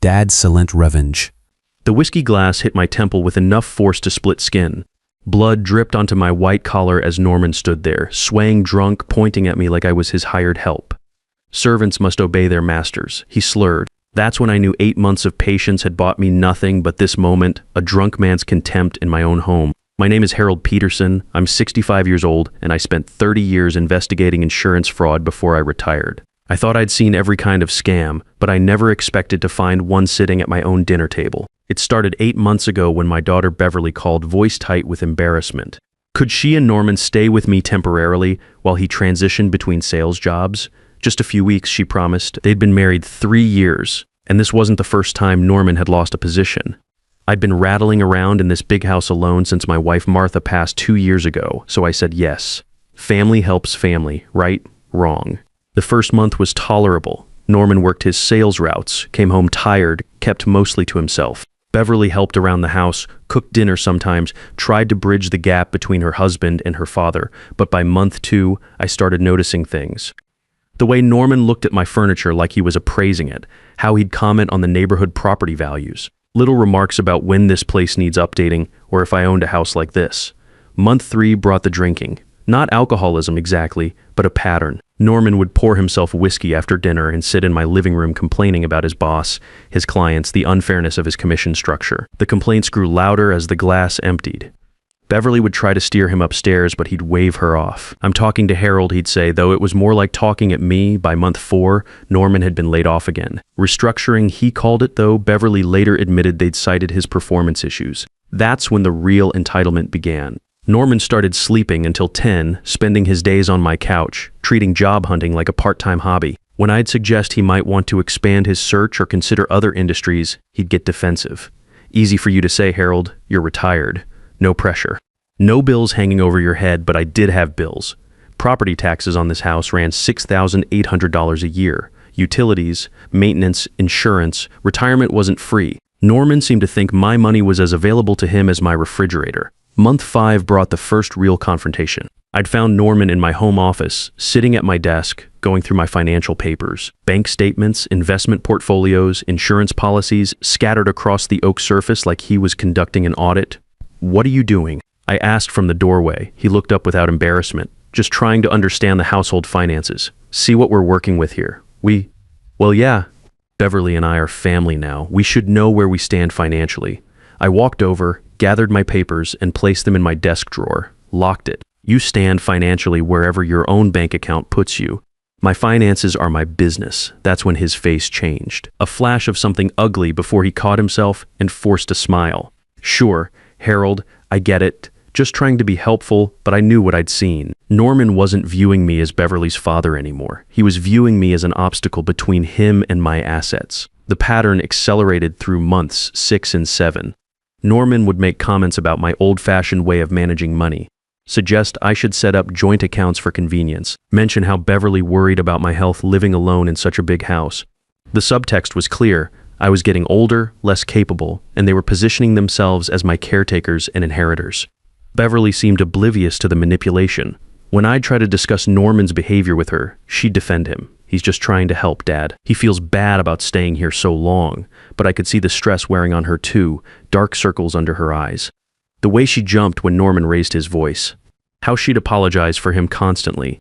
Dad's silent revenge. The whiskey glass hit my temple with enough force to split skin. Blood dripped onto my white collar as Norman stood there, swaying drunk, pointing at me like I was his hired help. Servants must obey their masters, he slurred. That's when I knew 8 months of patience had bought me nothing but this moment, a drunk man's contempt in my own home. My name is Harold Peterson, I'm 65 years old, and I spent 30 years investigating insurance fraud before I retired. I thought I'd seen every kind of scam, but I never expected to find one sitting at my own dinner table. It started 8 months ago when my daughter Beverly called, voice tight with embarrassment. Could she and Norman stay with me temporarily while he transitioned between sales jobs? Just a few weeks, she promised. They'd been married 3 years, and this wasn't the first time Norman had lost a position. I'd been rattling around in this big house alone since my wife Martha passed 2 years ago, so I said yes. Family helps family, right? Wrong. The first month was tolerable. Norman worked his sales routes, came home tired, kept mostly to himself. Beverly helped around the house, cooked dinner sometimes, tried to bridge the gap between her husband and her father, but by month 2, I started noticing things. The way Norman looked at my furniture like he was appraising it, how he'd comment on the neighborhood property values, little remarks about when this place needs updating or if I owned a house like this. Month 3 brought the drinking. Not alcoholism exactly, but a pattern. Norman would pour himself whiskey after dinner and sit in my living room complaining about his boss, his clients, the unfairness of his commission structure. The complaints grew louder as the glass emptied. Beverly would try to steer him upstairs, but he'd wave her off. I'm talking to Harold, he'd say, though it was more like talking at me. By month 4, Norman had been laid off again. Restructuring, he called it, though. Beverly later admitted they'd cited his performance issues. That's when the real entitlement began. Norman started sleeping until 10, spending his days on my couch, treating job hunting like a part-time hobby. When I'd suggest he might want to expand his search or consider other industries, he'd get defensive. Easy for you to say, Harold, you're retired. No pressure. No bills hanging over your head, but I did have bills. Property taxes on this house ran $6,800 a year. Utilities, maintenance, insurance, retirement wasn't free. Norman seemed to think my money was as available to him as my refrigerator. Month 5 brought the first real confrontation. I'd found Norman in my home office, sitting at my desk, going through my financial papers. Bank statements, investment portfolios, insurance policies scattered across the oak surface like he was conducting an audit. What are you doing? I asked from the doorway. He looked up without embarrassment. Just trying to understand the household finances. See what we're working with here. Well, yeah. Beverly and I are family now. We should know where we stand financially. I walked over, gathered my papers, and placed them in my desk drawer. Locked it. You stand financially wherever your own bank account puts you. My finances are my business. That's when his face changed. A flash of something ugly before he caught himself and forced a smile. Sure, Harold, I get it. Just trying to be helpful, but I knew what I'd seen. Norman wasn't viewing me as Beverly's father anymore. He was viewing me as an obstacle between him and my assets. The pattern accelerated through months 6 and 7. Norman would make comments about my old-fashioned way of managing money, suggest I should set up joint accounts for convenience, mention how Beverly worried about my health living alone in such a big house. The subtext was clear. I was getting older, less capable, and they were positioning themselves as my caretakers and inheritors. Beverly seemed oblivious to the manipulation. When I'd try to discuss Norman's behavior with her, she'd defend him. He's just trying to help, Dad. He feels bad about staying here so long, but I could see the stress wearing on her too, dark circles under her eyes. The way she jumped when Norman raised his voice. How she'd apologize for him constantly.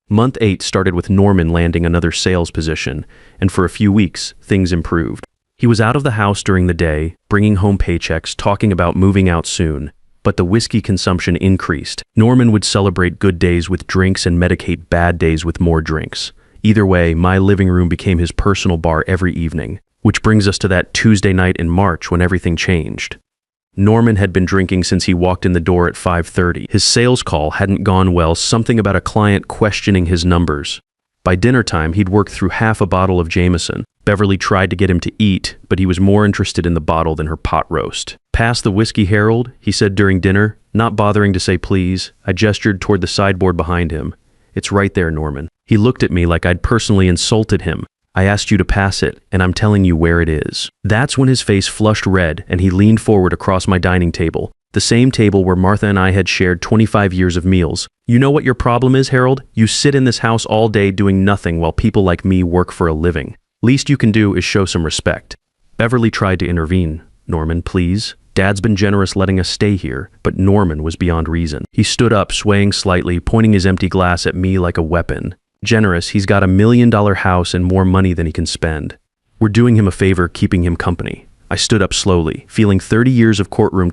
Month 8 started with Norman landing another sales position, and for a few weeks, things improved. He was out of the house during the day, bringing home paychecks, talking about moving out soon. But the whiskey consumption increased. Norman would celebrate good days with drinks and medicate bad days with more drinks. Either way, my living room became his personal bar every evening, which brings us to that Tuesday night in March when everything changed. Norman had been drinking since he walked in the door at 5:30. His sales call hadn't gone well, something about a client questioning his numbers. By dinner time, he'd worked through half a bottle of Jameson. Beverly tried to get him to eat, but he was more interested in the bottle than her pot roast. Pass the whiskey, Harold, he said during dinner, not bothering to say please. I gestured toward the sideboard behind him. It's right there, Norman. He looked at me like I'd personally insulted him. I asked you to pass it, and I'm telling you where it is. That's when his face flushed red, and he leaned forward across my dining table, the same table where Martha and I had shared 25 years of meals. You know what your problem is, Harold? You sit in this house all day doing nothing while people like me work for a living. Least you can do is show some respect. Beverly tried to intervene. "Norman, please. Dad's been generous letting us stay here," but Norman was beyond reason. He stood up, swaying slightly, pointing his empty glass at me like a weapon. "Generous, he's got $1 million house and more money than he can spend. We're doing him a favor, keeping him company." I stood up slowly, feeling 30 years of courtroom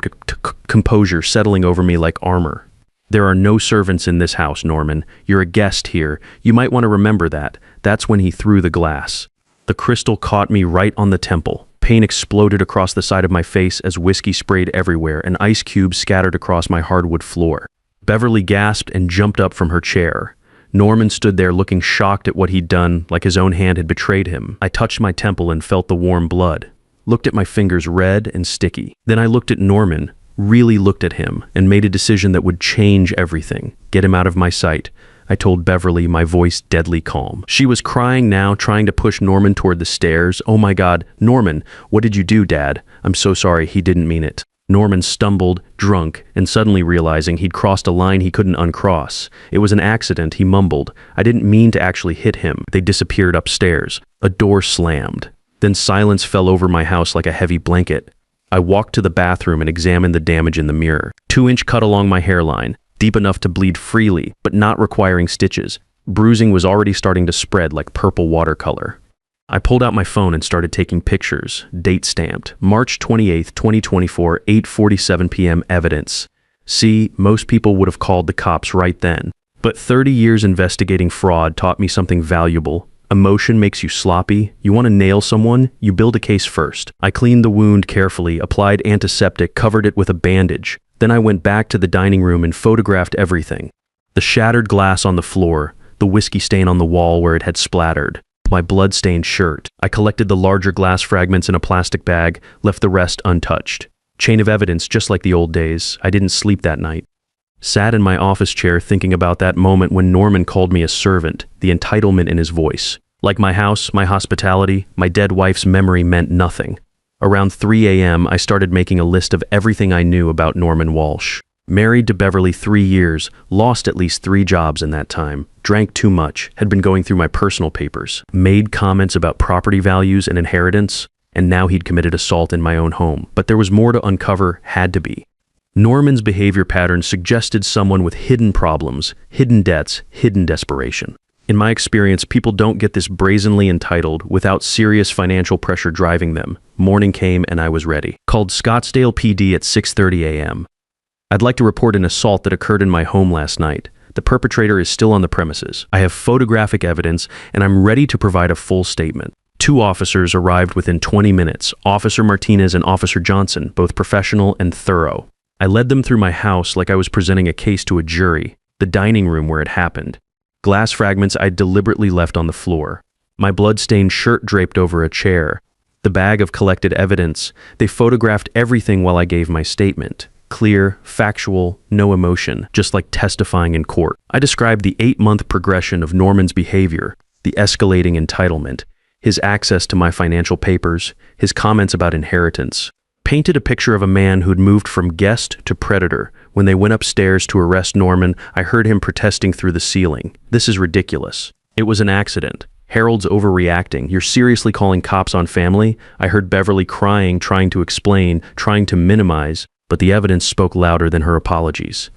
composure settling over me like armor. "There are no servants in this house, Norman. You're a guest here. You might want to remember that." That's when he threw the glass. The crystal caught me right on the temple. Pain exploded across the side of my face as whiskey sprayed everywhere and ice cubes scattered across my hardwood floor. Beverly gasped and jumped up from her chair. Norman stood there looking shocked at what he'd done, like his own hand had betrayed him. I touched my temple and felt the warm blood. Looked at my fingers red and sticky. Then I looked at Norman, really looked at him, and made a decision that would change everything. Get him out of my sight. I told Beverly, my voice deadly calm. She was crying now, trying to push Norman toward the stairs. "Oh my God, Norman, what did you do, Dad? I'm so sorry, he didn't mean it." Norman stumbled, drunk, and suddenly realizing he'd crossed a line he couldn't uncross. "It was an accident," he mumbled. "I didn't mean to actually hit him." They disappeared upstairs. A door slammed. Then silence fell over my house like a heavy blanket. I walked to the bathroom and examined the damage in the mirror. 2-inch cut along my hairline, deep enough to bleed freely, but not requiring stitches. Bruising was already starting to spread like purple watercolor. I pulled out my phone and started taking pictures, date stamped, March 28th, 2024, 8:47 p.m. evidence. See, most people would have called the cops right then. But 30 years investigating fraud taught me something valuable. Emotion makes you sloppy. You want to nail someone, you build a case first. I cleaned the wound carefully, applied antiseptic, covered it with a bandage. Then I went back to the dining room and photographed everything. The shattered glass on the floor, the whiskey stain on the wall where it had splattered, my blood-stained shirt. I collected the larger glass fragments in a plastic bag, left the rest untouched. Chain of evidence, just like the old days. I didn't sleep that night. Sat in my office chair thinking about that moment when Norman called me a servant, the entitlement in his voice. Like my house, my hospitality, my dead wife's memory meant nothing. Around 3 a.m., I started making a list of everything I knew about Norman Walsh. Married to Beverly 3 years, lost at least 3 jobs in that time, drank too much, had been going through my personal papers, made comments about property values and inheritance, and now he'd committed assault in my own home. But there was more to uncover, had to be. Norman's behavior patterns suggested someone with hidden problems, hidden debts, hidden desperation. In my experience, people don't get this brazenly entitled without serious financial pressure driving them. Morning came and I was ready. Called Scottsdale PD at 6:30 a.m. "I'd like to report an assault that occurred in my home last night. The perpetrator is still on the premises. I have photographic evidence and I'm ready to provide a full statement." 2 officers arrived within 20 minutes, Officer Martinez and Officer Johnson, both professional and thorough. I led them through my house like I was presenting a case to a jury, the dining room where it happened. Glass fragments I'd deliberately left on the floor. My blood-stained shirt draped over a chair. The bag of collected evidence. They photographed everything while I gave my statement. Clear, factual, no emotion, just like testifying in court. I described the 8-month progression of Norman's behavior, the escalating entitlement, his access to my financial papers, his comments about inheritance. Painted a picture of a man who'd moved from guest to predator. When they went upstairs to arrest Norman, I heard him protesting through the ceiling. "This is ridiculous. It was an accident. Harold's overreacting. You're seriously calling cops on family?" I heard Beverly crying, trying to explain, trying to minimize, but the evidence spoke louder than her apologies.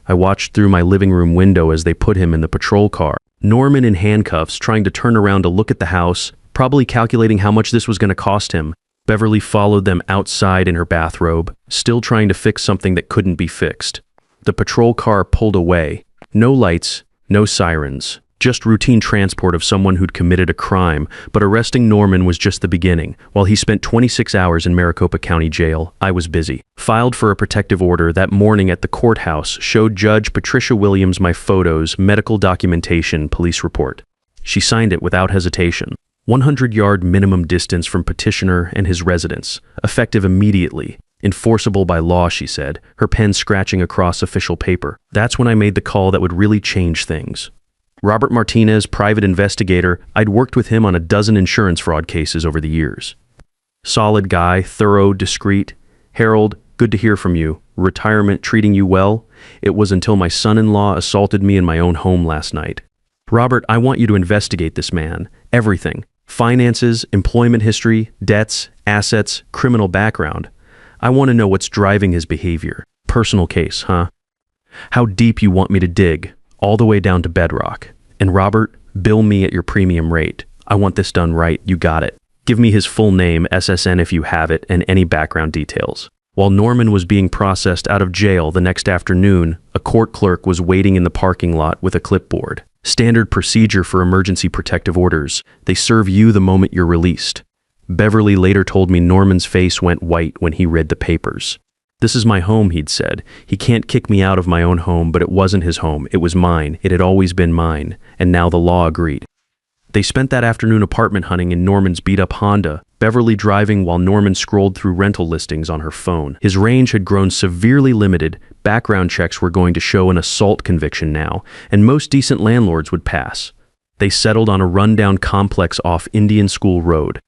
I watched through my living room window as they put him in the patrol car. Norman in handcuffs, trying to turn around to look at the house, probably calculating how much this was going to cost him. Beverly followed them outside in her bathrobe, still trying to fix something that couldn't be fixed. The patrol car pulled away. No lights, no sirens, just routine transport of someone who'd committed a crime, but arresting Norman was just the beginning. While he spent 26 hours in Maricopa County Jail, I was busy. Filed for a protective order that morning at the courthouse, showed Judge Patricia Williams my photos, medical documentation, police report. She signed it without hesitation. 100-yard minimum distance from petitioner and his residence, effective immediately, enforceable by law, she said, her pen scratching across official paper. That's when I made the call that would really change things. Robert Martinez, private investigator, I'd worked with him on a dozen insurance fraud cases over the years. Solid guy, thorough, discreet. "Harold, good to hear from you. Retirement treating you well? It was until my son-in-law assaulted me in my own home last night. Robert, I want you to investigate this man. Everything. Finances, employment history, debts, assets, criminal background. I want to know what's driving his behavior. Personal case, huh? How deep you want me to dig, all the way down to bedrock. And Robert, bill me at your premium rate. I want this done right, you got it. Give me his full name, SSN if you have it, and any background details. While Norman was being processed out of jail the next afternoon, a court clerk was waiting in the parking lot with a clipboard. Standard procedure for emergency protective orders. They serve you the moment you're released. Beverly later told me Norman's face went white when he read the papers. This is my home, he'd said. He can't kick me out of my own home, but it wasn't his home. It was mine. It had always been mine. And now the law agreed. They spent that afternoon apartment hunting in Norman's beat-up Honda, Beverly driving while Norman scrolled through rental listings on her phone. His range had grown severely limited, background checks were going to show an assault conviction now, and most decent landlords would pass. They settled on a rundown complex off Indian School Road.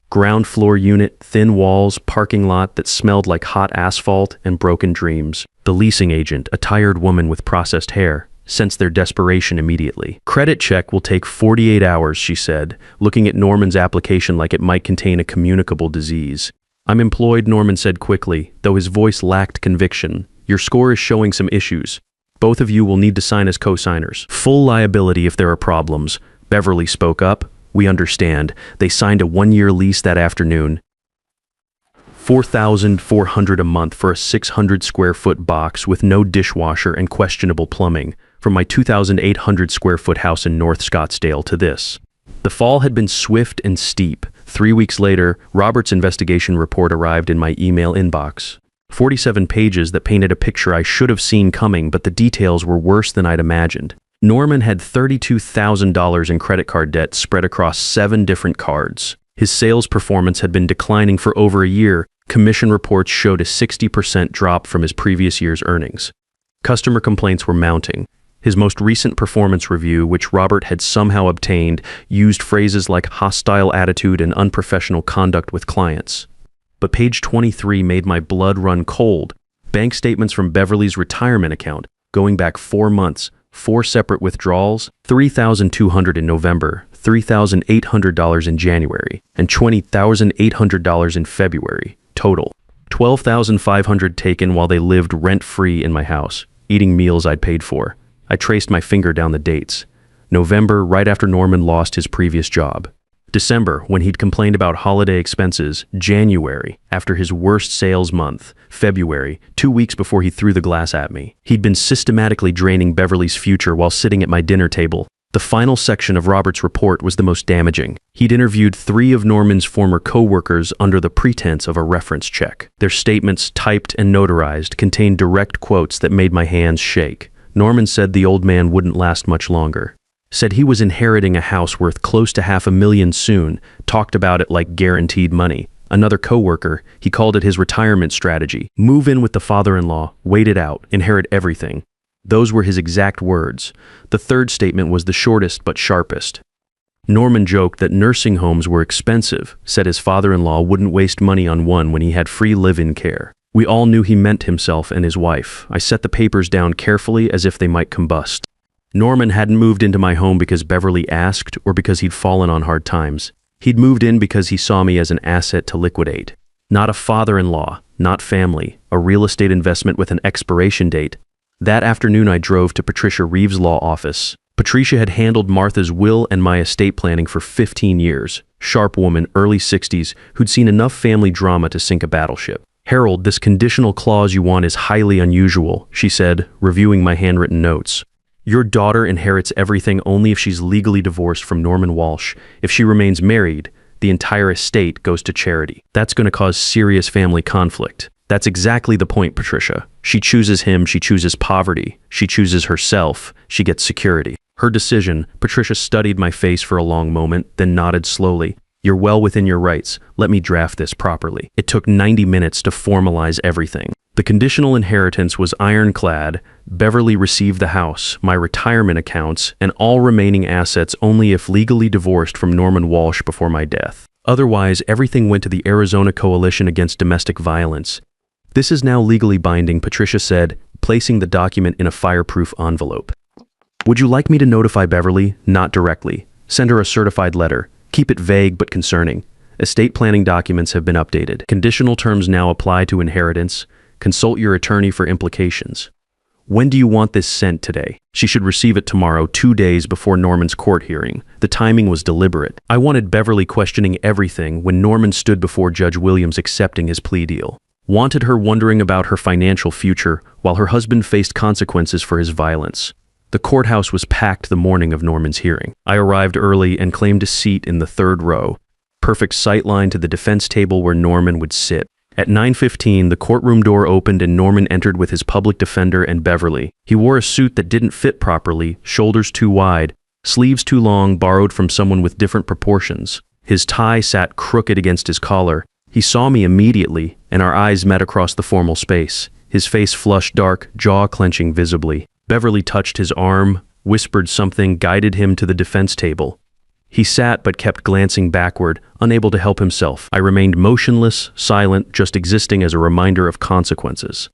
Ground floor unit, thin walls, parking lot that smelled like hot asphalt and broken dreams. The leasing agent, a tired woman with processed hair, sensed their desperation immediately. Credit check will take 48 hours, she said, looking at Norman's application like it might contain a communicable disease. I'm employed, Norman said quickly, though his voice lacked conviction. Your score is showing some issues. Both of you will need to sign as co-signers. Full liability if there are problems. Beverly spoke up. We understand. They signed a 1-year lease that afternoon. $4,400 a month for a 600 square foot box with no dishwasher and questionable plumbing, from my 2,800 square foot house in North Scottsdale to this. The fall had been swift and steep. 3 weeks later, Robert's investigation report arrived in my email inbox. 47 pages that painted a picture I should have seen coming, but the details were worse than I'd imagined. Norman had $32,000 in credit card debt spread across 7 different cards. His sales performance had been declining for over a year. Commission reports showed a 60% drop from his previous year's earnings. Customer complaints were mounting. His most recent performance review, which Robert had somehow obtained, used phrases like hostile attitude and unprofessional conduct with clients. But page 23 made my blood run cold. Bank statements from Beverly's retirement account, going back 4 months, 4 separate withdrawals, $3,200 in November, $3,800 in January, and $20,800 in February. Total. $12,500 taken while they lived rent-free in my house, eating meals I'd paid for. I traced my finger down the dates. November, right after Norman lost his previous job. December, when he'd complained about holiday expenses. January, after his worst sales month. February, 2 weeks before he threw the glass at me. He'd been systematically draining Beverly's future while sitting at my dinner table. The final section of Robert's report was the most damaging. He'd interviewed 3 of Norman's former co-workers under the pretense of a reference check. Their statements, typed and notarized, contained direct quotes that made my hands shake. Norman said the old man wouldn't last much longer. Said he was inheriting a house worth close to $500,000 soon, talked about it like guaranteed money. Another co-worker, he called it his retirement strategy. Move in with the father-in-law, wait it out, inherit everything. Those were his exact words. The third statement was the shortest but sharpest. Norman joked that nursing homes were expensive, said his father-in-law wouldn't waste money on one when he had free live-in care. We all knew he meant himself and his wife. I set the papers down carefully as if they might combust. Norman hadn't moved into my home because Beverly asked or because he'd fallen on hard times. He'd moved in because he saw me as an asset to liquidate. Not a father-in-law, not family, a real estate investment with an expiration date. That afternoon I drove to Patricia Reeves' law office. Patricia had handled Martha's will and my estate planning for 15 years. Sharp woman, early 60s, who'd seen enough family drama to sink a battleship. Harold, this conditional clause you want is highly unusual, she said, reviewing my handwritten notes. Your daughter inherits everything only if she's legally divorced from Norman Walsh. If she remains married, the entire estate goes to charity. That's going to cause serious family conflict. That's exactly the point, Patricia. She chooses him, she chooses poverty. She chooses herself, she gets security. Her decision, Patricia studied my face for a long moment, then nodded slowly. You're well within your rights. Let me draft this properly. It took 90 minutes to formalize everything. The conditional inheritance was ironclad. Beverly received the house, my retirement accounts, and all remaining assets only if legally divorced from Norman Walsh before my death. Otherwise, everything went to the Arizona Coalition Against Domestic Violence. This is now legally binding, Patricia said, placing the document in a fireproof envelope. Would you like me to notify Beverly? Not directly. Send her a certified letter. Keep it vague but concerning. Estate planning documents have been updated. Conditional terms now apply to inheritance. Consult your attorney for implications. When do you want this sent today? She should receive it tomorrow, 2 days before Norman's court hearing. The timing was deliberate. I wanted Beverly questioning everything when Norman stood before Judge Williams accepting his plea deal. Wanted her wondering about her financial future while her husband faced consequences for his violence. The courthouse was packed the morning of Norman's hearing. I arrived early and claimed a seat in the 3rd row. Perfect sightline to the defense table where Norman would sit. At 9:15, the courtroom door opened and Norman entered with his public defender and Beverly. He wore a suit that didn't fit properly, shoulders too wide, sleeves too long, borrowed from someone with different proportions. His tie sat crooked against his collar. He saw me immediately, and our eyes met across the formal space. His face flushed dark, jaw clenching visibly. Beverly touched his arm, whispered something, guided him to the defense table. He sat but kept glancing backward, unable to help himself. I remained motionless, silent, just existing as a reminder of consequences.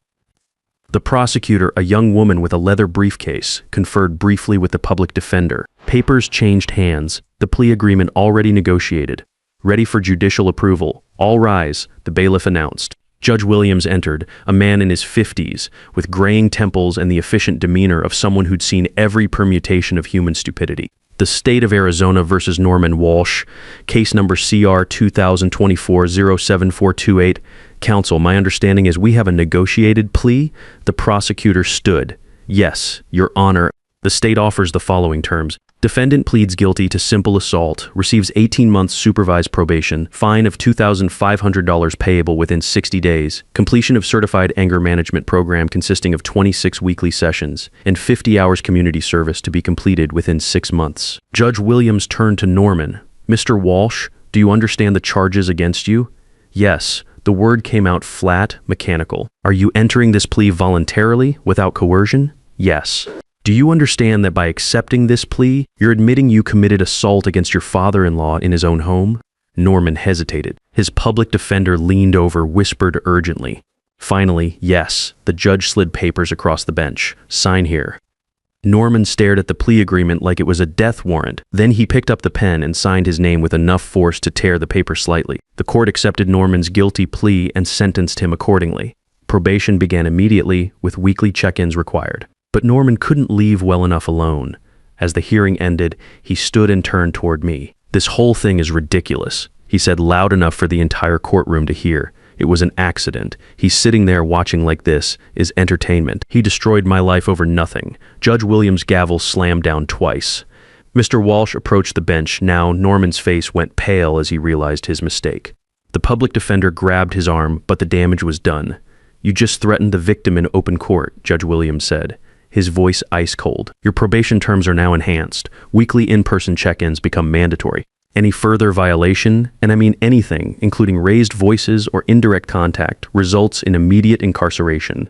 The prosecutor, a young woman with a leather briefcase, conferred briefly with the public defender. Papers changed hands, the plea agreement already negotiated. Ready for judicial approval. All rise, the bailiff announced. Judge Williams entered, a man in his 50s, with graying temples and the efficient demeanor of someone who'd seen every permutation of human stupidity. The State of Arizona versus Norman Walsh, case number CR 2024-07428. Counsel, my understanding is we have a negotiated plea. The prosecutor stood. Yes, Your Honor. The state offers the following terms. Defendant pleads guilty to simple assault, receives 18 months supervised probation, fine of $2,500 payable within 60 days, completion of certified anger management program consisting of 26 weekly sessions, and 50 hours community service to be completed within 6 months. Judge Williams turned to Norman. Mr. Walsh, do you understand the charges against you? Yes. The word came out flat, mechanical. Are you entering this plea voluntarily, without coercion? Yes. Do you understand that by accepting this plea, you're admitting you committed assault against your father-in-law in his own home? Norman hesitated. His public defender leaned over, whispered urgently. Finally, yes. The judge slid papers across the bench. Sign here. Norman stared at the plea agreement like it was a death warrant. Then he picked up the pen and signed his name with enough force to tear the paper slightly. The court accepted Norman's guilty plea and sentenced him accordingly. Probation began immediately, with weekly check-ins required. But Norman couldn't leave well enough alone. As the hearing ended, he stood and turned toward me. This whole thing is ridiculous, he said loud enough for the entire courtroom to hear. It was an accident. He's sitting there watching like this is entertainment. He destroyed my life over nothing. Judge Williams' gavel slammed down twice. Mr. Walsh approached the bench. Now Norman's face went pale as he realized his mistake. The public defender grabbed his arm, but the damage was done. You just threatened the victim in open court, Judge Williams said, his voice ice cold. Your probation terms are now enhanced. Weekly in-person check-ins become mandatory. Any further violation, and I mean anything, including raised voices or indirect contact, results in immediate incarceration.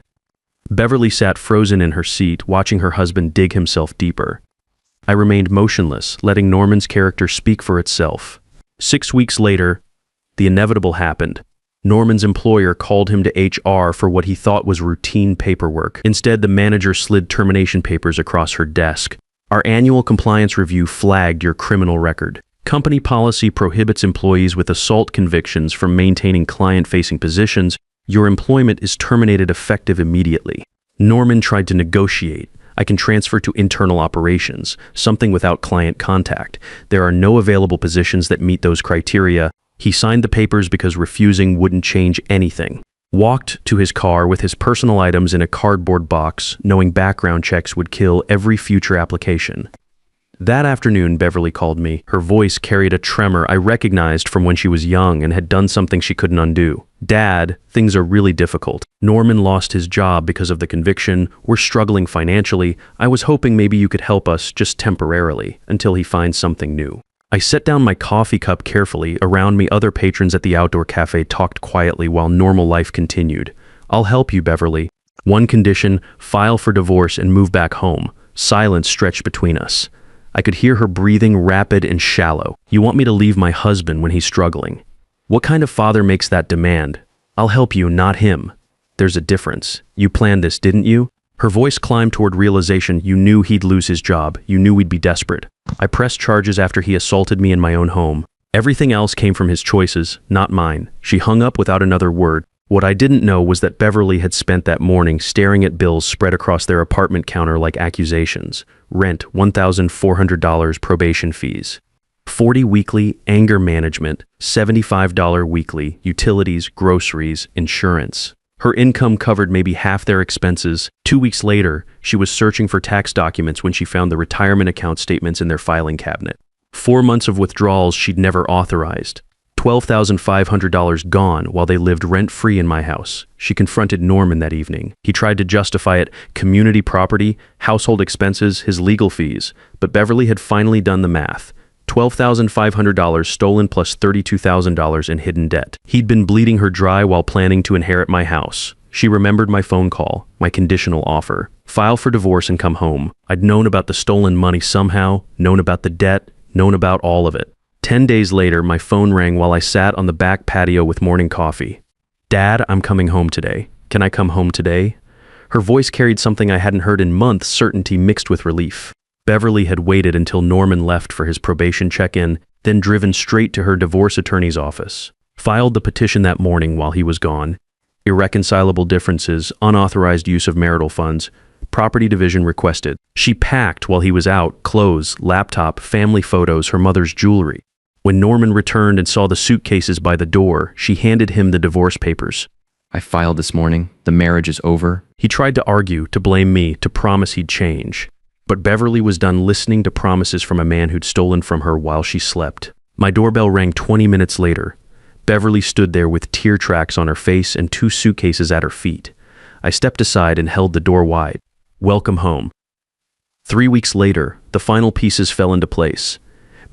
Beverly sat frozen in her seat, watching her husband dig himself deeper. I remained motionless, letting Norman's character speak for itself. 6 weeks later, the inevitable happened. Norman's employer called him to HR for what he thought was routine paperwork. Instead, the manager slid termination papers across her desk. Our annual compliance review flagged your criminal record. Company policy prohibits employees with assault convictions from maintaining client-facing positions. Your employment is terminated effective immediately. Norman tried to negotiate. I can transfer to internal operations, something without client contact. There are no available positions that meet those criteria. He signed the papers because refusing wouldn't change anything. Walked to his car with his personal items in a cardboard box, knowing background checks would kill every future application. That afternoon, Beverly called me. Her voice carried a tremor I recognized from when she was young and had done something she couldn't undo. Dad, things are really difficult. Norman lost his job because of the conviction. We're struggling financially. I was hoping maybe you could help us just temporarily until he finds something new. I set down my coffee cup carefully. Around me, other patrons at the outdoor cafe talked quietly while normal life continued. I'll help you, Beverly. One condition, file for divorce and move back home. Silence stretched between us. I could hear her breathing, rapid and shallow. You want me to leave my husband when he's struggling? What kind of father makes that demand? I'll help you, not him. There's a difference. You planned this, didn't you? Her voice climbed toward realization. You knew he'd lose his job. You knew we'd be desperate. I pressed charges after he assaulted me in my own home. Everything else came from his choices, not mine. She hung up without another word. What I didn't know was that Beverly had spent that morning staring at bills spread across their apartment counter like accusations. Rent, $1,400 probation fees. 40 weekly, anger management, $75 weekly, utilities, groceries, insurance. Her income covered maybe half their expenses. 2 weeks later, she was searching for tax documents when she found the retirement account statements in their filing cabinet. 4 months of withdrawals she'd never authorized. $12,500 gone while they lived rent-free in my house. She confronted Norman that evening. He tried to justify it, community property, household expenses, his legal fees. But Beverly had finally done the math. $12,500 stolen plus $32,000 in hidden debt. He'd been bleeding her dry while planning to inherit my house. She remembered my phone call, my conditional offer. File for divorce and come home. I'd known about the stolen money somehow, known about the debt, known about all of it. 10 days later, my phone rang while I sat on the back patio with morning coffee. "Dad, I'm coming home today. Can I come home today?" Her voice carried something I hadn't heard in months, certainty mixed with relief. Beverly had waited until Norman left for his probation check-in, then driven straight to her divorce attorney's office. Filed the petition that morning while he was gone. Irreconcilable differences, unauthorized use of marital funds, property division requested. She packed while he was out, clothes, laptop, family photos, her mother's jewelry. When Norman returned and saw the suitcases by the door, she handed him the divorce papers. "I filed this morning. The marriage is over." He tried to argue, to blame me, to promise he'd change. But Beverly was done listening to promises from a man who'd stolen from her while she slept. My doorbell rang 20 minutes later. Beverly stood there with tear tracks on her face and 2 suitcases at her feet. I stepped aside and held the door wide. "Welcome home." 3 weeks later, the final pieces fell into place.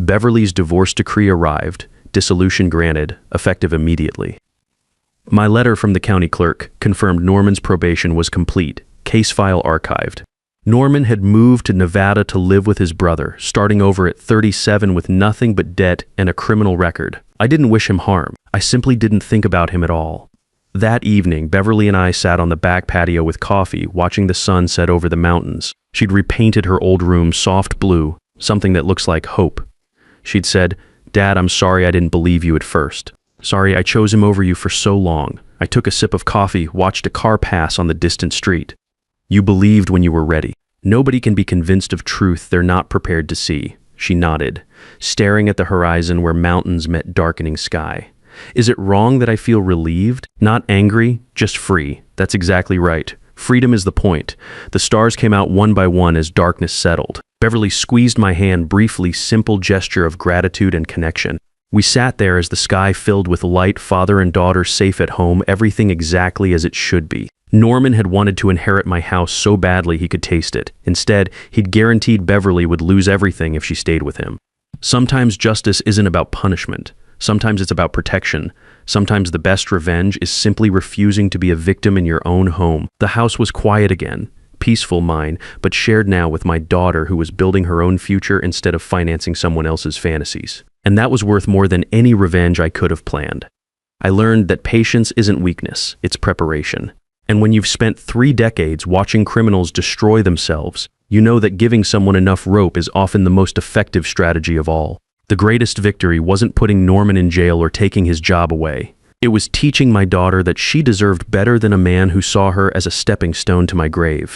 Beverly's divorce decree arrived, dissolution granted, effective immediately. My letter from the county clerk confirmed Norman's probation was complete, case file archived. Norman had moved to Nevada to live with his brother, starting over at 37 with nothing but debt and a criminal record. I didn't wish him harm. I simply didn't think about him at all. That evening, Beverly and I sat on the back patio with coffee, watching the sun set over the mountains. She'd repainted her old room soft blue, something that looks like hope. She'd said, "Dad, I'm sorry I didn't believe you at first. Sorry I chose him over you for so long." I took a sip of coffee, watched a car pass on the distant street. "You believed when you were ready. Nobody can be convinced of truth they're not prepared to see." She nodded, staring at the horizon where mountains met darkening sky. "Is it wrong that I feel relieved? Not angry, just free." That's exactly right. Freedom is the point. The stars came out one by one as darkness settled. Beverly squeezed my hand briefly, simple gesture of gratitude and connection. We sat there as the sky filled with light, father and daughter safe at home, everything exactly as it should be. Norman had wanted to inherit my house so badly he could taste it. Instead, he'd guaranteed Beverly would lose everything if she stayed with him. Sometimes justice isn't about punishment. Sometimes it's about protection. Sometimes the best revenge is simply refusing to be a victim in your own home. The house was quiet again. Peaceful mine, but shared now with my daughter who was building her own future instead of financing someone else's fantasies. And that was worth more than any revenge I could have planned. I learned that patience isn't weakness, it's preparation. And when you've spent 3 decades watching criminals destroy themselves, you know that giving someone enough rope is often the most effective strategy of all. The greatest victory wasn't putting Norman in jail or taking his job away. It was teaching my daughter that she deserved better than a man who saw her as a stepping stone to my grave.